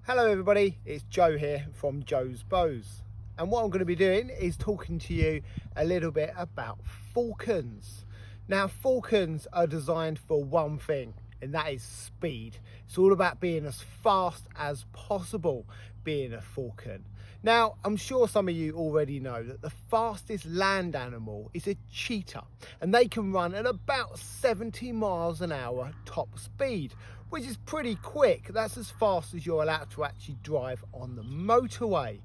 Hello everybody, it's Joe here from Joe's Bows, and what I'm going to be doing is talking to you a little bit about falcons. Now falcons are designed for one thing, and that is speed. It's all about being as fast as possible being a falcon. Now I'm sure some of you already know that the fastest land animal is a cheetah, and they can run at about 70 miles an hour top speed, which is pretty quick. That's as fast as you're allowed to actually drive on the motorway.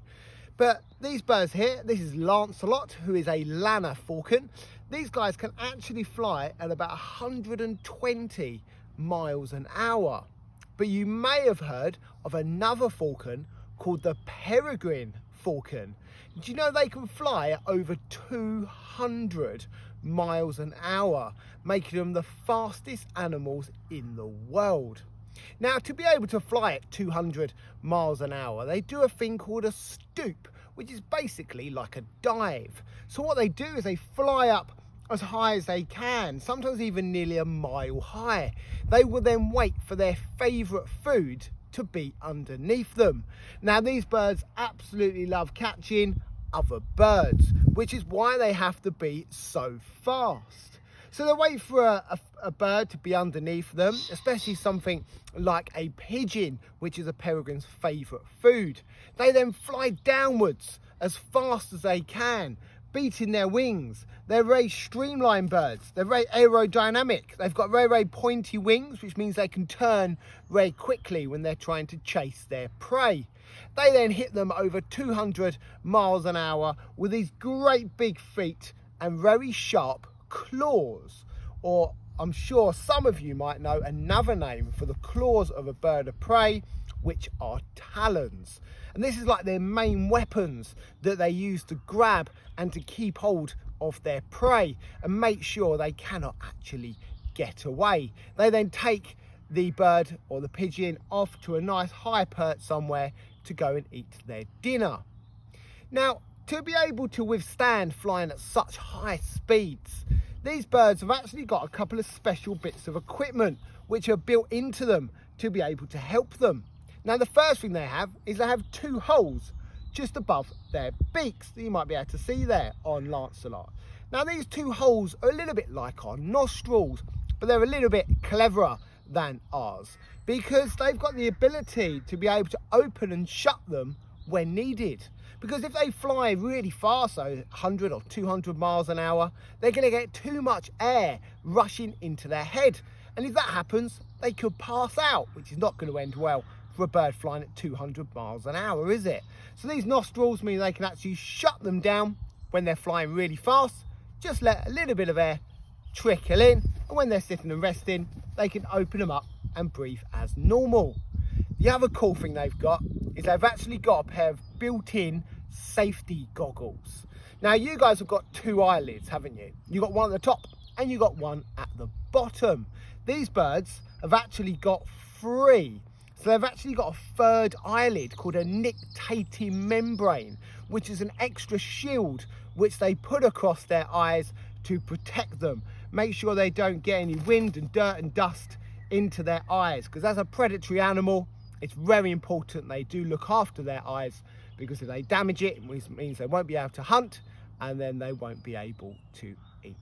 But these birds here, this is Lancelot, who is a Lanner falcon. These guys can actually fly at about 120 miles an hour. But you may have heard of another falcon called the peregrine falcon. Do you know they can fly at over 200 miles an hour, making them the fastest animals in the world? Now, to be able to fly at 200 miles an hour, they do a thing called a stoop, which is basically like a dive. So what they do is they fly up as high as they can, sometimes even nearly a mile high. They will then wait for their favourite food to be underneath them. Now these birds absolutely love catching other birds, which is why they have to be so fast. So they wait for a bird to be underneath them, especially something like a pigeon, which is a peregrine's favourite food. They then fly downwards as fast as they can, beating their wings. They're very streamlined birds. They're very aerodynamic. They've got very, very pointy wings, which means they can turn very quickly when they're trying to chase their prey. They then hit them over 200 miles an hour with these great big feet and very sharp claws, or I'm sure some of you might know another name for the claws of a bird of prey, which are talons. And this is like their main weapons that they use to grab and to keep hold of their prey and make sure they cannot actually get away. They then take the bird or the pigeon off to a nice high perch somewhere to go and eat their dinner. Now, to be able to withstand flying at such high speeds, these birds have actually got a couple of special bits of equipment which are built into them to be able to help them. Now the first thing they have is they have two holes just above their beaks that you might be able to see there on Lancelot. Now these two holes are a little bit like our nostrils, but they're a little bit cleverer than ours because they've got the ability to be able to open and shut them when needed. Because if they fly really fast, so 100 or 200 miles an hour, they're going to get too much air rushing into their head. And if that happens, they could pass out, which is not going to end well for a bird flying at 200 miles an hour, is it? So these nostrils mean they can actually shut them down when they're flying really fast, just let a little bit of air trickle in, and when they're sitting and resting, they can open them up and breathe as normal. The other cool thing they've got is they've actually got a pair of built-in safety goggles. Now you guys have got two eyelids, haven't you? You've got one at the top and you've got one at the bottom. These birds have actually got three. So they've actually got a third eyelid called a nictitating membrane, which is an extra shield which they put across their eyes to protect them. Make sure they don't get any wind and dirt and dust into their eyes, because as a predatory animal, it's very important they do look after their eyes, because if they damage it, it means they won't be able to hunt and then they won't be able to eat.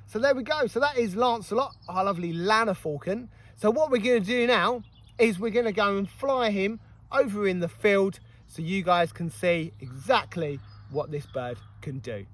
So there we go. So that is Lancelot, our lovely Lanner falcon. So what we're going to do now is we're going to go and fly him over in the field so you guys can see exactly what this bird can do.